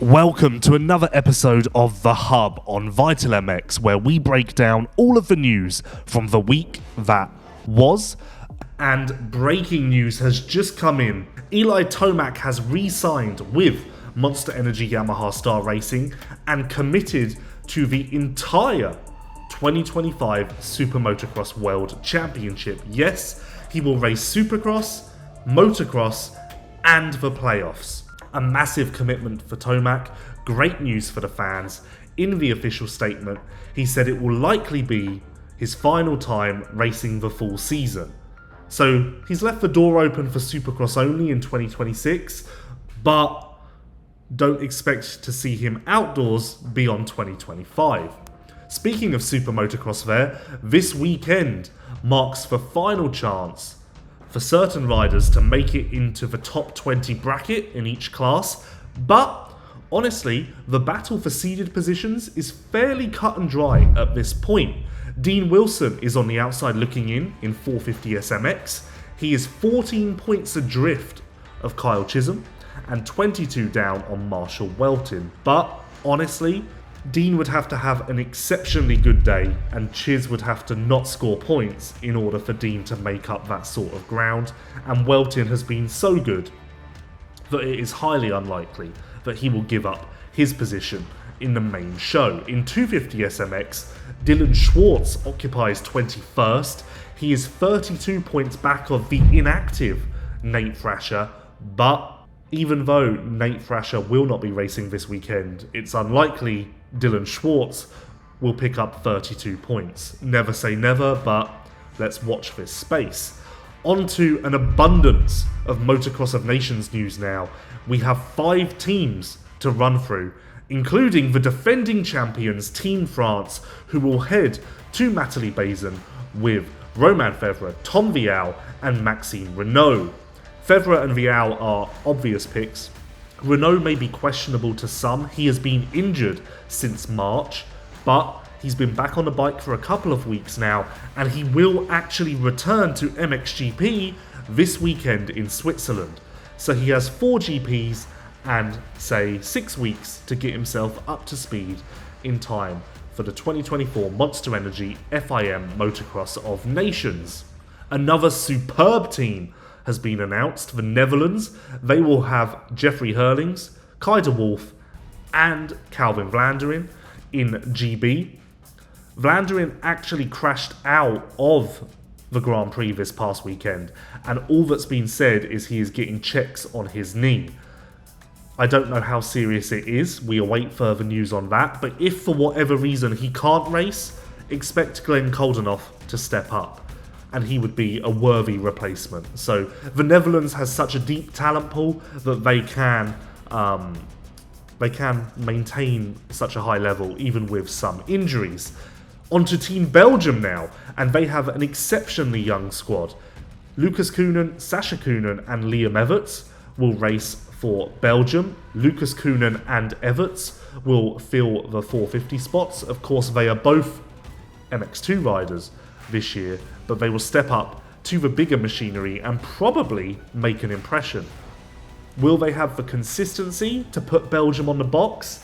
Welcome to another episode of The Hub on Vital MX, where we break down all of the news from the week that was. And breaking news has just come in. Eli Tomac has re-signed with Monster Energy Yamaha Star Racing and committed to the entire 2025 SuperMotocross World Championship. Yes, he will race Supercross, Motocross, and the playoffs. A massive commitment for Tomac, great news for the fans. In the official statement, he said it will likely be his final time racing the full season. So he's left the door open for Supercross only in 2026, but don't expect to see him outdoors beyond 2025. Speaking of Supermotocross there, this weekend marks the final chance for certain riders to make it into the top 20 bracket in each class, but honestly, the battle for seeded positions is fairly cut and dry at this point. Dean Wilson is on the outside looking in 450 SMX. He is 14 points adrift of Kyle Chisholm and 22 down on Marshall Weltin, but honestly, Dean would have to have an exceptionally good day and Chiz would have to not score points in order for Dean to make up that sort of ground, and Weltin has been so good that it is highly unlikely that he will give up his position in the main show. In 250 SMX, Dylan Schwartz occupies 21st. He is 32 points back of the inactive Nate Thrasher, but even though Nate Thrasher will not be racing this weekend, it's unlikely Dylan Schwartz will pick up 32 points. Never say never, but let's watch this space. On to an abundance of Motocross of Nations news now. We have 5 teams to run through, including the defending champions Team France, who will head to Matterley-Basin with Romain Fevre, Tom Vial and Maxime Renault. Fevre and Vial are obvious picks. Renault may be questionable to some. He has been injured since March, but he's been back on the bike for a couple of weeks now, and he will actually return to MXGP this weekend in Switzerland. So he has 4 GPs and, say, 6 weeks to get himself up to speed in time for the 2024 Monster Energy FIM Motocross of Nations. Another superb team has been announced. The Netherlands, they will have Jeffrey Hurlings, Kai de Wolf and Calvin Vlanderen in GB. Vlanderen actually crashed out of the Grand Prix this past weekend, and all that's been said is he is getting checks on his knee. I don't know how serious it is, we await further news on that, but if for whatever reason he can't race, expect Glenn Koldenoff to step up, and he would be a worthy replacement. So the Netherlands has such a deep talent pool that they can maintain such a high level even with some injuries. Onto Team Belgium now, and they have an exceptionally young squad. Lucas Koenen, Sasha Koenen and Liam Everts will race for Belgium. Lucas Koenen and Everts will fill the 450 spots. Of course, they are both MX2 riders this year, but they will step up to the bigger machinery and probably make an impression. Will they have the consistency to put Belgium on the box?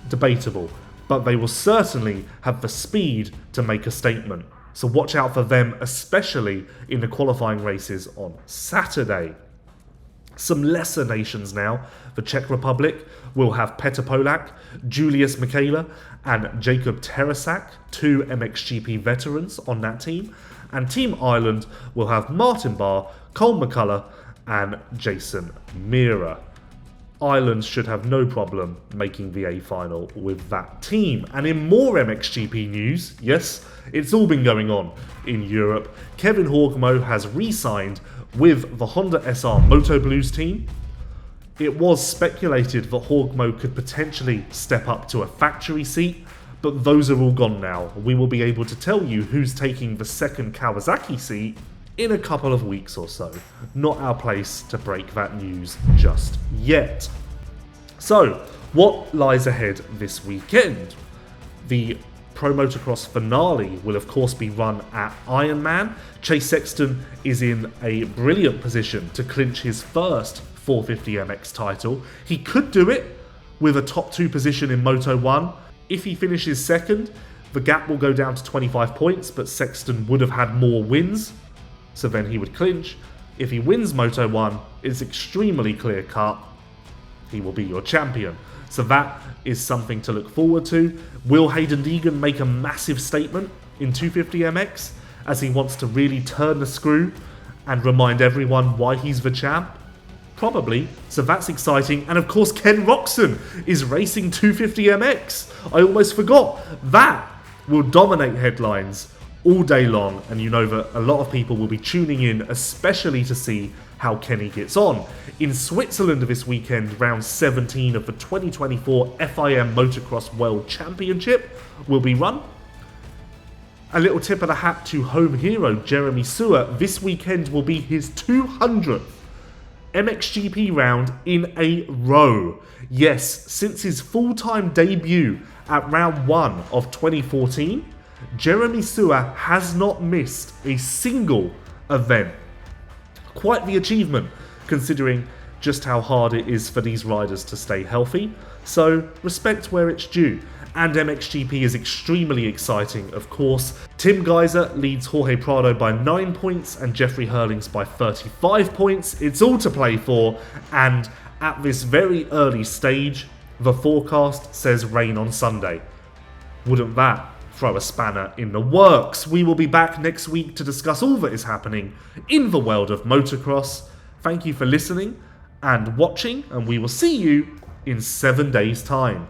Debatable, but they will certainly have the speed to make a statement. So watch out for them, especially in the qualifying races on Saturday. Some lesser nations now. The Czech Republic will have Petr Polak, Julius Michaela and Jacob Terasak, 2 MXGP veterans on that team. And Team Ireland will have Martin Barr, Cole McCullough and Jason Mira. Ireland should have no problem making the A final with that team. And in more MXGP news, yes, it's all been going on in Europe. Kevin Horgmo has re-signed with the Honda SR Moto Blues team. It was speculated that Horgmo could potentially step up to a factory seat, but those are all gone now. We will be able to tell you who's taking the second Kawasaki seat in a couple of weeks or so. Not our place to break that news just yet. So, what lies ahead this weekend? The Pro Motocross finale will of course be run at Ironman. Chase Sexton is in a brilliant position to clinch his first 450 MX title. He could do it with a top 2 position in Moto 1. If he finishes second, the gap will go down to 25 points, but Sexton would have had more wins, so then he would clinch. If he wins Moto 1, it's extremely clear cut. He will be your champion. So that is something to look forward to. Will Hayden Deegan make a massive statement in 250MX as he wants to really turn the screw and remind everyone why he's the champ? Probably. So that's exciting. And of course, Ken Roxon is racing 250MX. I almost forgot. That will dominate headlines all day long. And you know that a lot of people will be tuning in, especially to see how Kenny gets on. In Switzerland this weekend, round 17 of the 2024 FIM Motocross World Championship will be run. A little tip of the hat to home hero Jeremy Sewer. This weekend will be his 200th MXGP round in a row. Yes, since his full-time debut at round 1 of 2014, Jeremy Sewer has not missed a single event. Quite the achievement, considering just how hard it is for these riders to stay healthy. So, respect where it's due. And MXGP is extremely exciting, of course. Tim Geiser leads Jorge Prado by 9 points and Jeffrey Hurlings by 35 points. It's all to play for, and at this very early stage, the forecast says rain on Sunday. Wouldn't that throw a spanner in the works? We will be back next week to discuss all that is happening in the world of motocross. Thank you for listening and watching, and we will see you in 7 days' time.